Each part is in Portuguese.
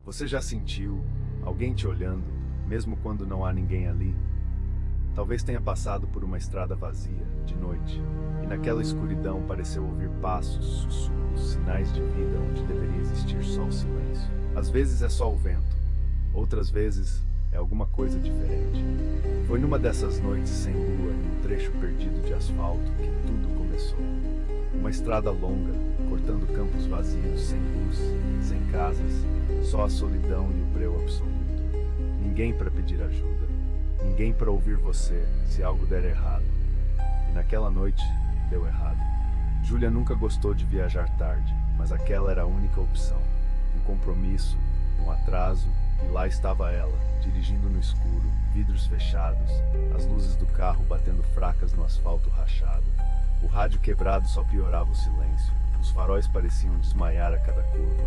Você já sentiu alguém te olhando, mesmo quando não há ninguém ali? Talvez tenha passado por uma estrada vazia, de noite, e naquela escuridão pareceu ouvir passos, sussurros, sinais de vida onde deveria existir só o silêncio. Às vezes é só o vento, outras vezes é alguma coisa diferente. Foi numa dessas noites sem lua, em um trecho perdido de asfalto, que tudo começou. Uma estrada longa, cortando campos vazios, sem luz, sem casas, só a solidão e o breu absoluto. Ninguém para pedir ajuda, ninguém para ouvir você se algo der errado. E naquela noite, deu errado. Júlia nunca gostou de viajar tarde, mas aquela era a única opção. Um compromisso, um atraso, e lá estava ela, dirigindo no escuro, vidros fechados, as luzes do carro batendo fracas no asfalto rachado. O rádio quebrado só piorava o silêncio. Os faróis pareciam desmaiar a cada curva.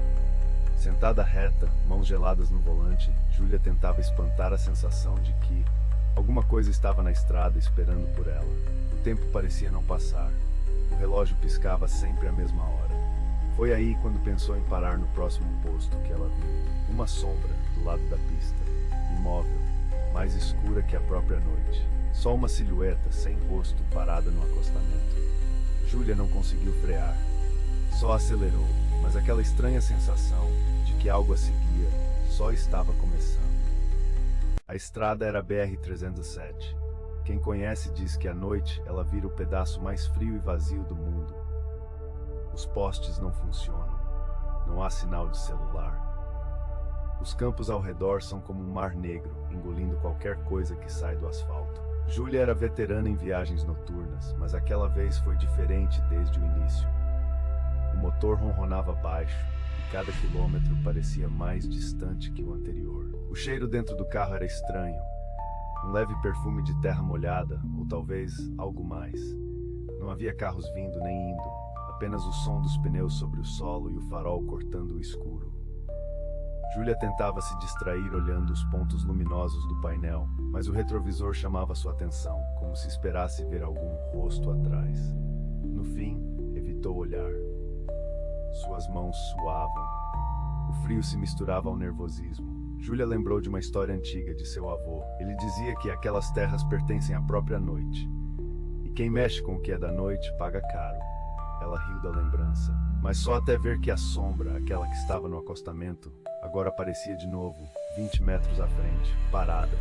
Sentada reta, mãos geladas no volante, Júlia tentava espantar a sensação de que alguma coisa estava na estrada esperando por ela. O tempo parecia não passar. O relógio piscava sempre à mesma hora. Foi aí, quando pensou em parar no próximo posto, que ela viu uma sombra do lado da pista, imóvel, mais escura que a própria noite. Só uma silhueta, sem rosto, parada no acostamento. Júlia não conseguiu frear. Só acelerou, mas aquela estranha sensação de que algo a seguia só estava começando. A estrada era a BR-307. Quem conhece diz que à noite ela vira o pedaço mais frio e vazio do mundo. Os postes não funcionam. Não há sinal de celular. Os campos ao redor são como um mar negro, engolindo qualquer coisa que sai do asfalto. Júlia era veterana em viagens noturnas, mas aquela vez foi diferente desde o início. O motor ronronava baixo, e cada quilômetro parecia mais distante que o anterior. O cheiro dentro do carro era estranho, um leve perfume de terra molhada, ou talvez algo mais. Não havia carros vindo nem indo, apenas o som dos pneus sobre o solo e o farol cortando o escuro. Júlia tentava se distrair olhando os pontos luminosos do painel, mas o retrovisor chamava sua atenção, como se esperasse ver algum rosto atrás. No fim, evitou olhar. Suas mãos suavam. O frio se misturava ao nervosismo. Júlia lembrou de uma história antiga de seu avô. Ele dizia que aquelas terras pertencem à própria noite. E quem mexe com o que é da noite paga caro. Ela riu da lembrança, mas só até ver que a sombra, aquela que estava no acostamento, agora aparecia de novo, 20 metros à frente, parada,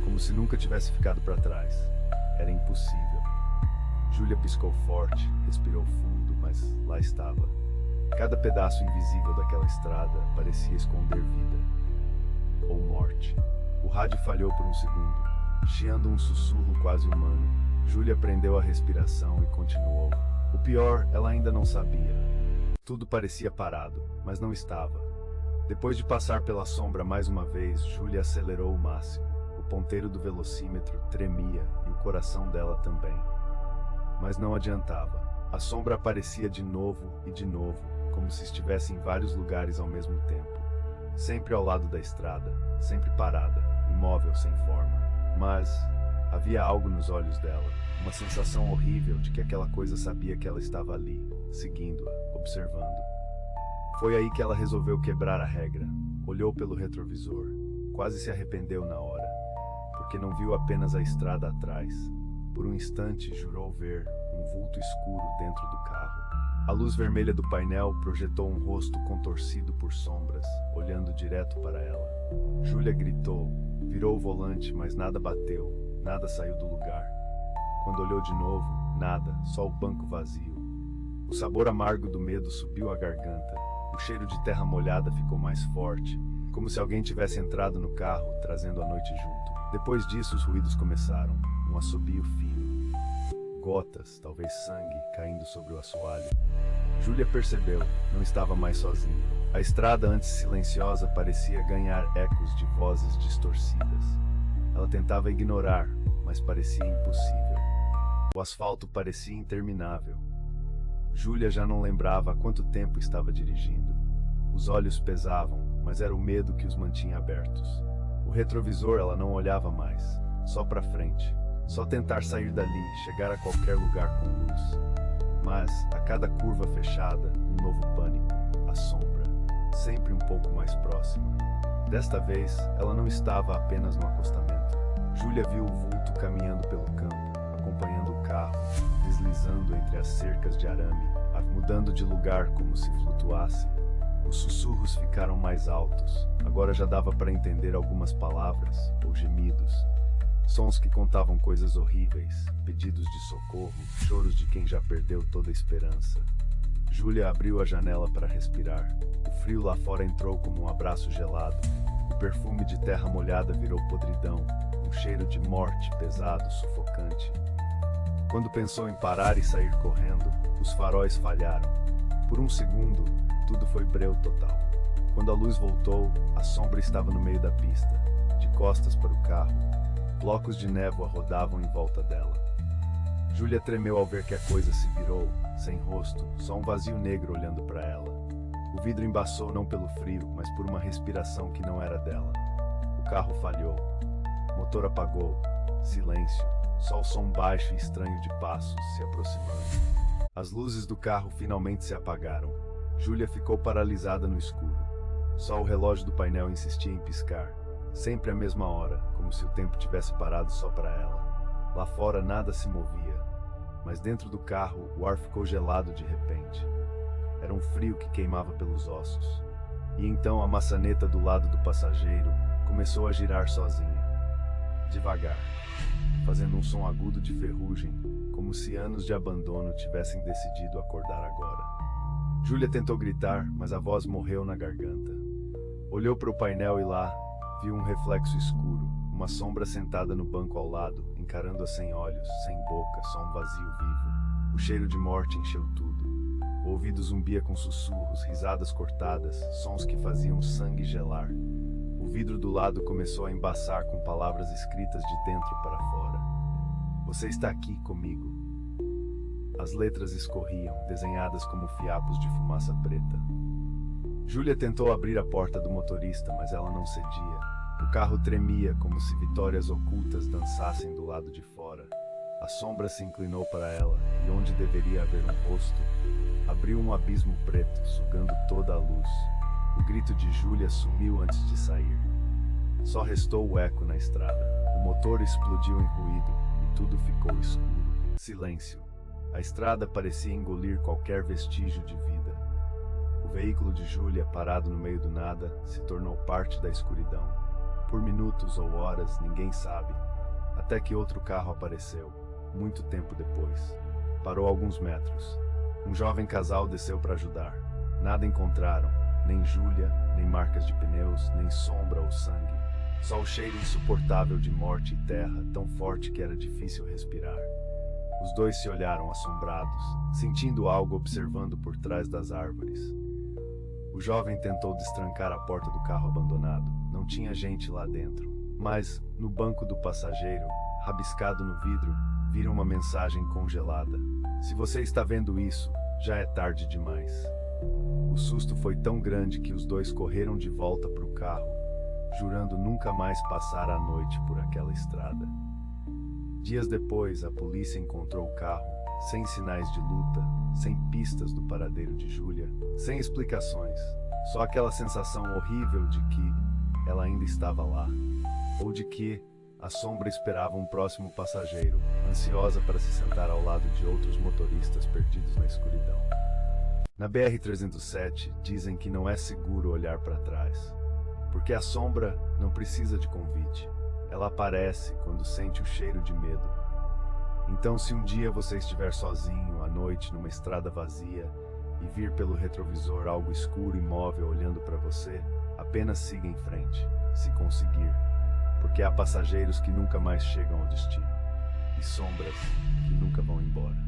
como se nunca tivesse ficado para trás. Era impossível. Júlia piscou forte, respirou fundo, mas lá estava. Cada pedaço invisível daquela estrada parecia esconder vida ou morte. O rádio falhou por um segundo, chiando um sussurro quase humano. Júlia prendeu a respiração e continuou. O pior, ela ainda não sabia. Tudo parecia parado, mas não estava. Depois de passar pela sombra mais uma vez, Júlia acelerou o máximo. O ponteiro do velocímetro tremia e o coração dela também. Mas não adiantava. A sombra aparecia de novo e de novo, como se estivesse em vários lugares ao mesmo tempo. Sempre ao lado da estrada, sempre parada, imóvel, sem forma. Mas havia algo nos olhos dela, uma sensação horrível de que aquela coisa sabia que ela estava ali, seguindo-a, observando. Foi aí que ela resolveu quebrar a regra. Olhou pelo retrovisor. Quase se arrependeu na hora, porque não viu apenas a estrada atrás. Por um instante jurou ver um vulto escuro dentro do carro. A luz vermelha do painel projetou um rosto contorcido por sombras, olhando direto para ela. Júlia gritou, virou o volante, mas nada bateu, nada saiu do lugar. Quando olhou de novo, nada, só o banco vazio. O sabor amargo do medo subiu à garganta. O cheiro de terra molhada ficou mais forte, como se alguém tivesse entrado no carro, trazendo a noite junto. Depois disso, os ruídos começaram, um assobio fino. Gotas, talvez sangue, caindo sobre o assoalho. Júlia percebeu, não estava mais sozinha. A estrada, antes silenciosa, parecia ganhar ecos de vozes distorcidas. Ela tentava ignorar, mas parecia impossível. O asfalto parecia interminável. Júlia já não lembrava há quanto tempo estava dirigindo. Os olhos pesavam, mas era o medo que os mantinha abertos. O retrovisor ela não olhava mais, só para frente. Só tentar sair dali, chegar a qualquer lugar com luz. Mas, a cada curva fechada, um novo pânico, a sombra, sempre um pouco mais próxima. Desta vez, ela não estava apenas no acostamento. Júlia viu o vulto caminhando pelo campo, acompanhando o carro, deslizando entre as cercas de arame, mudando de lugar como se flutuasse. Os sussurros ficaram mais altos. Agora já dava para entender algumas palavras ou gemidos. Sons que contavam coisas horríveis, pedidos de socorro, choros de quem já perdeu toda a esperança. Júlia abriu a janela para respirar. O frio lá fora entrou como um abraço gelado. O perfume de terra molhada virou podridão, um cheiro de morte pesado, sufocante. Quando pensou em parar e sair correndo, os faróis falharam. Por um segundo, tudo foi breu total. Quando a luz voltou, a sombra estava no meio da pista, de costas para o carro. Blocos de névoa rodavam em volta dela. Júlia tremeu ao ver que a coisa se virou, sem rosto, só um vazio negro olhando para ela. O vidro embaçou não pelo frio, mas por uma respiração que não era dela. O carro falhou. O motor apagou. Silêncio. Só o som baixo e estranho de passos se aproximando. As luzes do carro finalmente se apagaram. Júlia ficou paralisada no escuro. Só o relógio do painel insistia em piscar. Sempre a mesma hora, como se o tempo tivesse parado só para ela. Lá fora nada se movia, mas dentro do carro o ar ficou gelado de repente. Era um frio que queimava pelos ossos. E então a maçaneta do lado do passageiro começou a girar sozinha. Devagar, fazendo um som agudo de ferrugem, como se anos de abandono tivessem decidido acordar agora. Júlia tentou gritar, mas a voz morreu na garganta. Olhou para o painel e lá, viu um reflexo escuro, uma sombra sentada no banco ao lado, encarando-a sem olhos, sem boca, só um vazio vivo. O cheiro de morte encheu tudo. O ouvido zumbia com sussurros, risadas cortadas, sons que faziam o sangue gelar. O vidro do lado começou a embaçar com palavras escritas de dentro para fora. Você está aqui comigo. As letras escorriam, desenhadas como fiapos de fumaça preta. Júlia tentou abrir a porta do motorista, mas ela não cedia. O carro tremia como se vitórias ocultas dançassem do lado de fora. A sombra se inclinou para ela, e onde deveria haver um rosto, abriu um abismo preto, sugando toda a luz. O grito de Júlia sumiu antes de sair. Só restou o eco na estrada. O motor explodiu em ruído, e tudo ficou escuro. Silêncio. A estrada parecia engolir qualquer vestígio de vida. O veículo de Júlia, parado no meio do nada, se tornou parte da escuridão. Por minutos ou horas, ninguém sabe, até que outro carro apareceu, muito tempo depois. Parou a alguns metros. Um jovem casal desceu para ajudar. Nada encontraram, nem Júlia, nem marcas de pneus, nem sombra ou sangue. Só o cheiro insuportável de morte e terra, tão forte que era difícil respirar. Os dois se olharam assombrados, sentindo algo observando por trás das árvores. O jovem tentou destrancar a porta do carro abandonado. Não tinha gente lá dentro. Mas, no banco do passageiro, rabiscado no vidro, viram uma mensagem congelada. Se você está vendo isso, já é tarde demais. O susto foi tão grande que os dois correram de volta para o carro, jurando nunca mais passar a noite por aquela estrada. Dias depois, a polícia encontrou o carro, sem sinais de luta, sem pistas do paradeiro de Júlia, sem explicações, só aquela sensação horrível de que ela ainda estava lá, ou de que a sombra esperava um próximo passageiro, ansiosa para se sentar ao lado de outros motoristas perdidos na escuridão. Na BR-307, dizem que não é seguro olhar para trás, porque a sombra não precisa de convite. Ela aparece quando sente o cheiro de medo. Então, se um dia você estiver sozinho, à noite, numa estrada vazia, e vir pelo retrovisor algo escuro e imóvel olhando para você, apenas siga em frente, se conseguir, porque há passageiros que nunca mais chegam ao destino, e sombras que nunca vão embora.